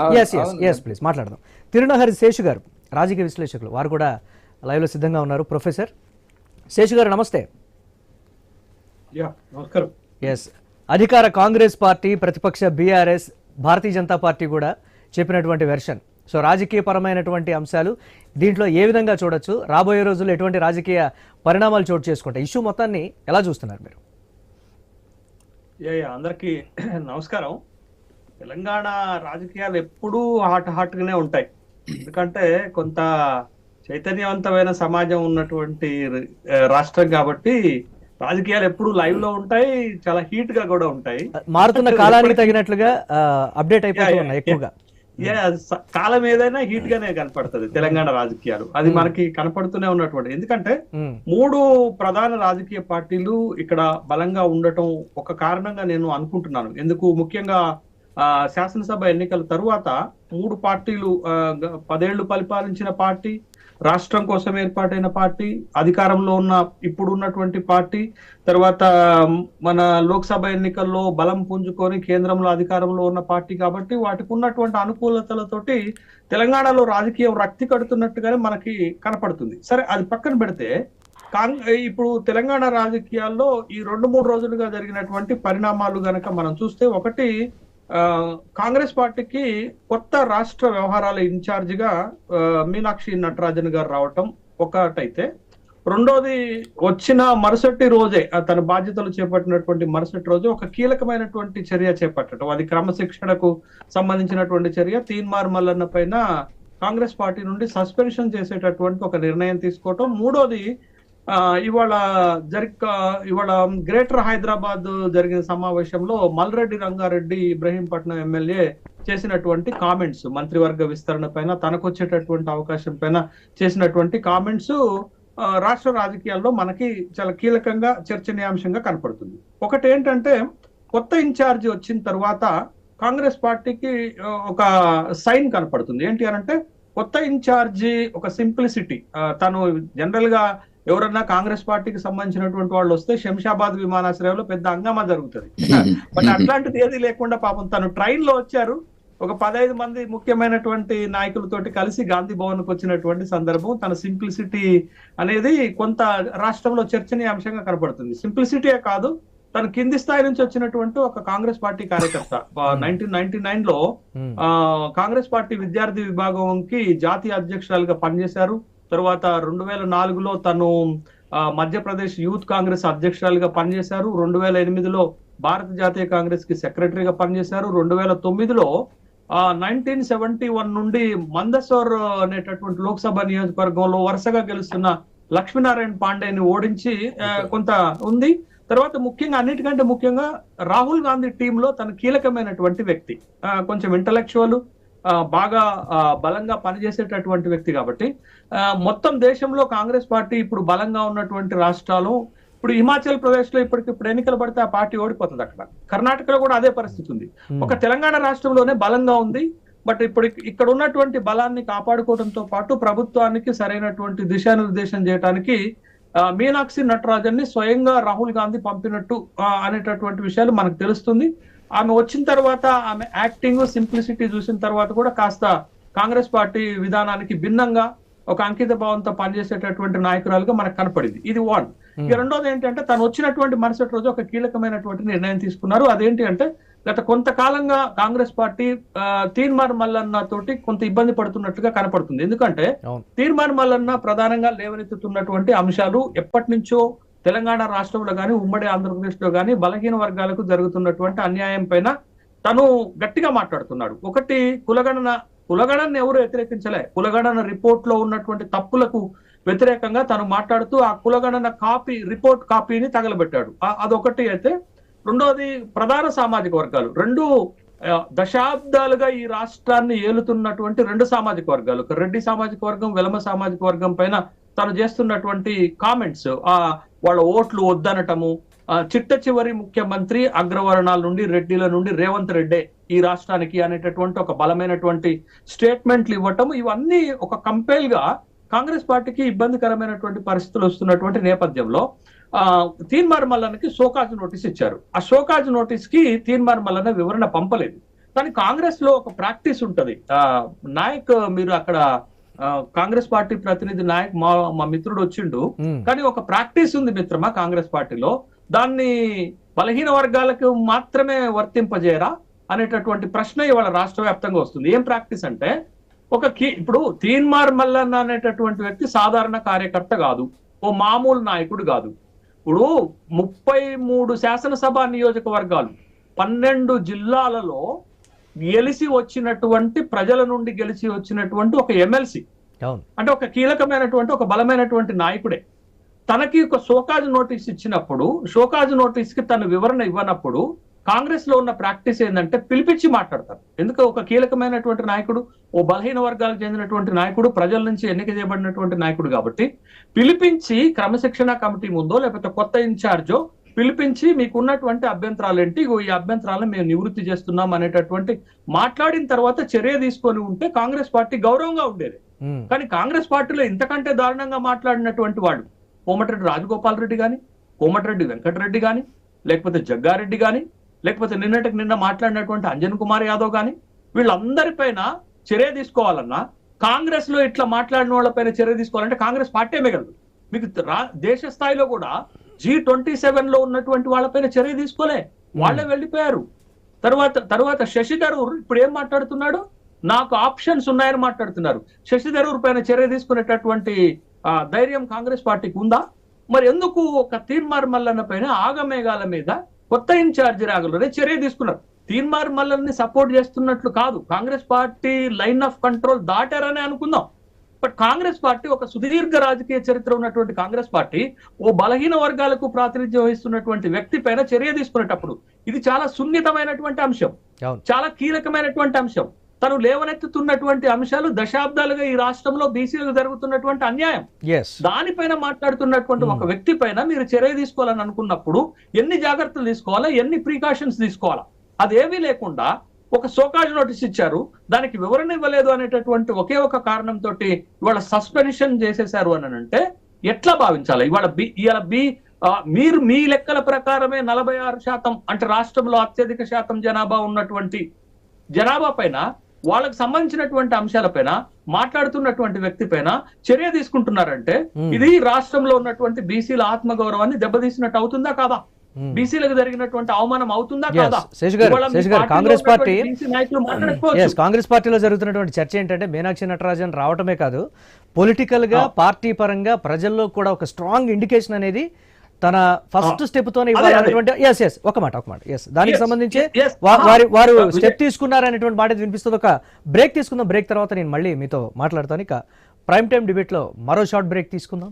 అవును yes yes అవును yes please మాట్లాడదాం. తిరునహరి శేషు గారు రాజకీయ విశ్లేషకులు, వారు కూడా లైవ్లో సిద్ధంగా ఉన్నారు. ప్రొఫెసర్ శేషు గారు నమస్తే. నమస్కారం. ఎస్, అధికార కాంగ్రెస్ పార్టీ, ప్రతిపక్ష బీఆర్ఎస్, భారతీయ జనతా పార్టీ కూడా చెప్పినటువంటి వెర్షన్. సో రాజకీయపరమైనటువంటి అంశాలు దీంట్లో ఏ విధంగా చూడొచ్చు, రాబోయే రోజుల్లో ఎటువంటి రాజకీయ పరిణామాలు చోటు చేసుకుంటాయి, ఇష్యూ మొత్తాన్ని ఎలా చూస్తున్నారు మీరు? అందరికి నమస్కారం. తెలంగాణ రాజకీయాలు ఎప్పుడూ హాట్ గానే ఉంటాయి. ఎందుకంటే కొంత చైతన్యవంతమైన సమాజం ఉన్నటువంటి రాష్ట్రం కాబట్టి రాజకీయాలు ఎప్పుడు లైవ్ లో ఉంటాయి, చాలా హీట్ గా కూడా ఉంటాయి. మారుతున్న కాలానికి తగినట్లుగా అప్డేట్ అయిపోతూ ఉన్నాయి ఎక్కువగా. కాలం ఏదైనా హీట్ గానే కనపడుతుంది తెలంగాణ రాజకీయాలు, అది మనకి కనపడుతూనే ఉన్నటువంటి. ఎందుకంటే 3 ప్రధాన రాజకీయ పార్టీలు ఇక్కడ బలంగా ఉండటం ఒక కారణంగా నేను అనుకుంటున్నాను. ఎందుకు ముఖ్యంగా శాసనసభ ఎన్నికల తరువాత 3 పార్టీలు, 10 ఏళ్లు పరిపాలించిన పార్టీ, రాష్ట్రం కోసం ఏర్పాటైన పార్టీ, అధికారంలో ఉన్న ఇప్పుడు ఉన్నటువంటి పార్టీ, తర్వాత మన లోక్సభ ఎన్నికల్లో బలం పుంజుకొని కేంద్రంలో అధికారంలో ఉన్న పార్టీ కాబట్టి వాటికి ఉన్నటువంటి అనుకూలతలతోటి తెలంగాణలో రాజకీయం రక్తి కడుతున్నట్టుగానే మనకి కనపడుతుంది. సరే, అది పక్కన పెడితే ఇప్పుడు తెలంగాణ రాజకీయాల్లో ఈ 2-3 రోజులుగా జరిగినటువంటి పరిణామాలు గనక మనం చూస్తే, ఒకటి కాంగ్రెస్ పార్టీకి కొత్త రాష్ట్ర వ్యవహారాల ఇన్ఛార్జిగా మీనాక్షి నటరాజన్ గారు రావటం ఒకటైతే, రెండోది వచ్చిన మరుసటి రోజే తన బాధ్యతలు చేపట్టినటువంటి మరుసటి రోజు ఒక కీలకమైనటువంటి చర్య చేపట్టడం, అది క్రమశిక్షణకు సంబంధించినటువంటి చర్య. తీన్మార్ మల్లన్న పైన కాంగ్రెస్ పార్టీ నుండి సస్పెన్షన్ చేసేటటువంటి ఒక నిర్ణయం తీసుకోవటం. మూడోది ఇవాళ గ్రేటర్ హైదరాబాద్ జరిగిన సమావేశంలో మల్రెడ్డి రంగారెడ్డి ఇబ్రహీంపట్నం ఎమ్మెల్యే చేసినటువంటి కామెంట్స్, మంత్రివర్గ విస్తరణ పైన తనకు వచ్చేటటువంటి అవకాశం పైన చేసినటువంటి కామెంట్స్ రాష్ట్ర రాజకీయాల్లో మనకి చాలా కీలకంగా చర్చనీయాంశంగా కనపడుతుంది. ఒకటి ఏంటంటే, కొత్త ఇన్ఛార్జి వచ్చిన తర్వాత కాంగ్రెస్ పార్టీకి ఒక సైన్ కనపడుతుంది. ఏంటి అనంటే, కొత్త ఇన్ఛార్జి ఒక సింప్లిసిటీ. తను జనరల్ గా ఎవరన్నా కాంగ్రెస్ పార్టీకి సంబంధించినటువంటి వాళ్ళు వస్తే శంషాబాద్ విమానాశ్రయంలో పెద్ద హంగామా జరుగుతుంది. బట్ అట్లాంటిది ఏది లేకుండా పాపం తను ట్రైన్ లో వచ్చారు. ఒక 15 మంది ముఖ్యమైనటువంటి నాయకులతోటి కలిసి గాంధీ భవన్ కు వచ్చినటువంటి సందర్భం. తన సింప్లిసిటీ అనేది కొంత రాష్ట్రంలో చర్చనీయాంశంగా కనపడుతుంది. సింప్లిసిటీయే కాదు, తను కింది స్థాయి నుంచి వచ్చినటువంటి ఒక కాంగ్రెస్ పార్టీ కార్యకర్త. 1999 లో కాంగ్రెస్ పార్టీ విద్యార్థి విభాగంకి జాతీయ అధ్యక్షురాలుగా పనిచేశారు. తర్వాత 2004లో తను మధ్యప్రదేశ్ యూత్ కాంగ్రెస్ అధ్యక్షురాలుగా పనిచేశారు. 2008లో భారత జాతీయ కాంగ్రెస్ కి సెక్రటరీగా పనిచేశారు. 2009లో 1971 నుండి మందసౌర్ అనేటటువంటి లోక్సభ నియోజకవర్గంలో వరుసగా గెలుస్తున్న లక్ష్మీనారాయణ పాండేని ఓడించి కొంత ఉంది. తర్వాత ముఖ్యంగా, అన్నిటికంటే ముఖ్యంగా, రాహుల్ గాంధీ టీంలో తన కీలకమైనటువంటి వ్యక్తి, కొంచెం ఇంటలెక్చువల్, బాగా బలంగా పనిచేసేటటువంటి వ్యక్తి కాబట్టి మొత్తం దేశంలో కాంగ్రెస్ పార్టీ ఇప్పుడు బలంగా ఉన్నటువంటి రాష్ట్రాలు, ఇప్పుడు హిమాచల్ ప్రదేశ్ లో ఇప్పుడు ఎన్నికలు పడితే ఆ పార్టీ ఓడిపోతుంది. అక్కడ కర్ణాటకలో కూడా అదే పరిస్థితి ఉంది. ఒక తెలంగాణ రాష్ట్రంలోనే బలంగా ఉంది. బట్ ఇప్పుడు ఇక్కడ ఉన్నటువంటి బలాన్ని కాపాడుకోవడంతో పాటు ప్రభుత్వానికి సరైనటువంటి దిశానిర్దేశం చేయడానికి మీనాక్షి నటరాజన్ ని స్వయంగా రాహుల్ గాంధీ పంపినట్టు అనేటటువంటి విషయాలు మనకు తెలుస్తుంది. ఆమె వచ్చిన తర్వాత ఆమె యాక్టింగ్, సింప్లిసిటీ చూసిన తర్వాత కూడా కాస్త కాంగ్రెస్ పార్టీ విధానానికి భిన్నంగా ఒక అంకిత భావంతో పనిచేసేటటువంటి నాయకురాలుగా మనకు కనపడింది. ఇది వన్. ఇక రెండోది ఏంటంటే, తను వచ్చినటువంటి మరుసటి రోజు ఒక కీలకమైనటువంటి నిర్ణయం తీసుకున్నారు. అదేంటి అంటే, గత కొంతకాలంగా కాంగ్రెస్ పార్టీ తీన్మార్ మల్లన్న తోటి కొంత ఇబ్బంది పడుతున్నట్టుగా కనపడుతుంది. ఎందుకంటే తీన్మార్ మల్లన్న ప్రధానంగా లేవనెత్తుతున్నటువంటి అంశాలు ఎప్పటి నుంచో తెలంగాణ రాష్ట్రంలో కానీ ఉమ్మడి ఆంధ్రప్రదేశ్ లో కానీ బలహీన వర్గాలకు జరుగుతున్నటువంటి అన్యాయం పైన తను గట్టిగా మాట్లాడుతున్నాడు. ఒకటి, కులగణన ఎవరు వ్యతిరేకించలే. కులగణన రిపోర్ట్ లో ఉన్నటువంటి తప్పులకు వ్యతిరేకంగా తను మాట్లాడుతూ ఆ కులగణన రిపోర్ట్ కాపీని తగలబెట్టాడు. అదొకటి అయితే, రెండోది ప్రధాన సామాజిక వర్గాలు, 2 దశాబ్దాలుగా ఈ రాష్ట్రాన్ని ఏలుతున్నటువంటి 2 సామాజిక వర్గాలు, రెడ్డి సామాజిక వర్గం, వెలమ సామాజిక వర్గం పైన తను చేస్తున్నటువంటి కామెంట్స్, వాళ్ళ ఓట్లు వద్దనటము, చిట్ట చివరి ముఖ్యమంత్రి అగ్రవర్ణాల నుండి, రెడ్డిల నుండి రేవంత్ రెడ్డే ఈ రాష్ట్రానికి అనేటటువంటి ఒక బలమైనటువంటి స్టేట్మెంట్లు ఇవ్వటం, ఇవన్నీ ఒక కంపేల్ గా కాంగ్రెస్ పార్టీకి ఇబ్బందికరమైనటువంటి పరిస్థితులు వస్తున్నటువంటి నేపథ్యంలో తీన్మార్ మల్లన్నకి షోకాజ్ నోటీస్ ఇచ్చారు. ఆ షోకాజ్ నోటీస్ కి తీన్మార్ మల్లన్న వివరణ పంపలేదు. కానీ కాంగ్రెస్ లో ఒక ప్రాక్టీస్ ఉంటది. నాయక్ మీరు అక్కడ కాంగ్రెస్ పార్టీ ప్రతినిధి నాయక్ మా మిత్రుడు వచ్చిండు, కానీ ఒక ప్రాక్టీస్ ఉంది మిత్రమా కాంగ్రెస్ పార్టీలో, దాన్ని బలహీన వర్గాలకు మాత్రమే వర్తింపజేయరా అనేటటువంటి ప్రశ్న ఇవాళ రాష్ట్ర వ్యాప్తంగా వస్తుంది. ఏం ప్రాక్టీస్ అంటే ఇప్పుడు తీన్మార్ మల్లన్న అనేటటువంటి వ్యక్తి సాధారణ కార్యకర్త కాదు, ఓ మామూలు నాయకుడు కాదు. ఇప్పుడు 33 శాసనసభ నియోజకవర్గాలు 12 జిల్లాలలో గెలిచి వచ్చినటువంటి ప్రజల నుండి గెలిచి వచ్చినటువంటి ఒక ఎమ్మెల్సీ, అంటే ఒక కీలకమైనటువంటి ఒక బలమైనటువంటి నాయకుడే. తనకి ఒక షోకాజ్ నోటీస్ ఇచ్చినప్పుడు, షోకాజ్ నోటీస్ కి తన వివరణ ఇవ్వనప్పుడు కాంగ్రెస్ లో ఉన్న ప్రాక్టీస్ ఏంటంటే పిలిపించి మాట్లాడతారు. ఎందుకు ఒక కీలకమైనటువంటి నాయకుడు, ఓ బలహీన వర్గాలకు చెందినటువంటి నాయకుడు, ప్రజల నుంచి ఎన్నిక చేయబడినటువంటి నాయకుడు కాబట్టి పిలిపించి క్రమశిక్షణ కమిటీ ముందో లేకపోతే కొత్త ఇన్ఛార్జో పిలిపించి మీకున్నటువంటి అభ్యంతరాలు ఏంటి, ఈ అభ్యంతరాలను మేము నివృత్తి చేస్తున్నాం అనేటటువంటి మాట్లాడిన తర్వాత చర్య తీసుకొని ఉంటే కాంగ్రెస్ పార్టీ గౌరవంగా ఉండేది. కానీ కాంగ్రెస్ పార్టీలో ఇంతకంటే దారుణంగా మాట్లాడినటువంటి వాడు కోమటిరెడ్డి రాజగోపాల్ రెడ్డి గాని, కోమటిరెడ్డి వెంకటరెడ్డి గాని, లేకపోతే జగ్గారెడ్డి గాని, లేకపోతే నిన్న మాట్లాడినటువంటి అంజన్ కుమార్ యాదవ్ గాని, వీళ్ళందరిపైన చర్య తీసుకోవాలన్నా కాంగ్రెస్ లో ఇట్లా మాట్లాడిన వాళ్ళపైన చర్య తీసుకోవాలంటే కాంగ్రెస్ పార్టీ మిగలదు. మీకు దేశ స్థాయిలో కూడా G27 లో ఉన్నటువంటి వాళ్ళపైన చర్య తీసుకోలే, వాళ్ళే వెళ్ళిపోయారు. తర్వాత శశి థరూర్ ఇప్పుడు ఏం మాట్లాడుతున్నాడు, నాకు ఆప్షన్స్ ఉన్నాయని మాట్లాడుతున్నారు. శశి థరూర్ పైన చర్య తీసుకునేటటువంటి ధైర్యం కాంగ్రెస్ పార్టీకి ఉందా? మరి ఎందుకు ఒక తీన్మార్ మల్లన్న పైన ఆగమేఘాల మీద కొత్త ఇన్ఛార్జి రాగలరే చర్య తీసుకున్నారు? తీన్మార్ మల్లన్ని సపోర్ట్ చేస్తున్నట్లు కాదు, Congress party line of control దాటారని అనుకుందాం. బట్ కాంగ్రెస్ పార్టీ ఒక సుదీర్ఘ రాజకీయ చరిత్ర ఉన్నటువంటి కాంగ్రెస్ పార్టీ ఓ బలహీన వర్గాలకు ప్రాతినిధ్యం వహిస్తున్నటువంటి వ్యక్తి పైన చర్య తీసుకునేటప్పుడు ఇది చాలా సున్నితమైనటువంటి అంశం, చాలా కీలకమైనటువంటి అంశం. తను లేవనెత్తుతున్నటువంటి అంశాలు దశాబ్దాలుగా ఈ రాష్ట్రంలో బీసీలకు జరుగుతున్నటువంటి అన్యాయం, దానిపైన మాట్లాడుతున్నటువంటి ఒక వ్యక్తి పైన మీరు చర్య తీసుకోవాలని అనుకున్నప్పుడు ఎన్ని జాగ్రత్తలు తీసుకోవాలా, ఎన్ని ప్రికాషన్స్ తీసుకోవాలా? అదేమీ లేకుండా ఒక షోకాజ్ నోటీస్ ఇచ్చారు, దానికి వివరణ ఇవ్వలేదు అనేటటువంటి ఒకే ఒక కారణంతో ఇవాళ సస్పెన్షన్ చేసేశారు అని అంటే ఎట్లా భావించాలి? ఇవాళ మీరు మీ లెక్కల ప్రకారమే 46% అంటే రాష్ట్రంలో అత్యధిక శాతం జనాభా ఉన్నటువంటి జనాభా పైన, వాళ్ళకి సంబంధించినటువంటి అంశాలపైన మాట్లాడుతున్నటువంటి వ్యక్తి పైన చర్య తీసుకుంటున్నారంటే ఇది రాష్ట్రంలో ఉన్నటువంటి బీసీల ఆత్మగౌరవాన్ని దెబ్బతీసినట్టు అవుతుందా కాదా? బీసీలకు జరిగినటువంటి అవమానం అవుతుందా కాదా? కాంగ్రెస్ పార్టీలో జరుగుతున్నటువంటి చర్చ ఏంటంటే మీనాక్షి నటరాజన్ రావటమే కాదు, పొలిటికల్ గా పార్టీ పరంగా ప్రజల్లో కూడా ఒక స్ట్రాంగ్ ఇండికేషన్ అనేది తన ఫస్ట్ స్టెప్ తోనే ఇవ్వాలనేటువంటి ఒక మాట దానికి సంబంధించి వారు స్టెప్ తీసుకున్నారనేటువంటి మాట వినిపిస్తుంది. ఒక బ్రేక్ తీసుకుందాం, బ్రేక్ తర్వాత నేను మళ్ళీ మీతో మాట్లాడతాను. ఇక ప్రైమ్ టైం డిబేట్ లో మరో షార్ట్ బ్రేక్ తీసుకుందాం.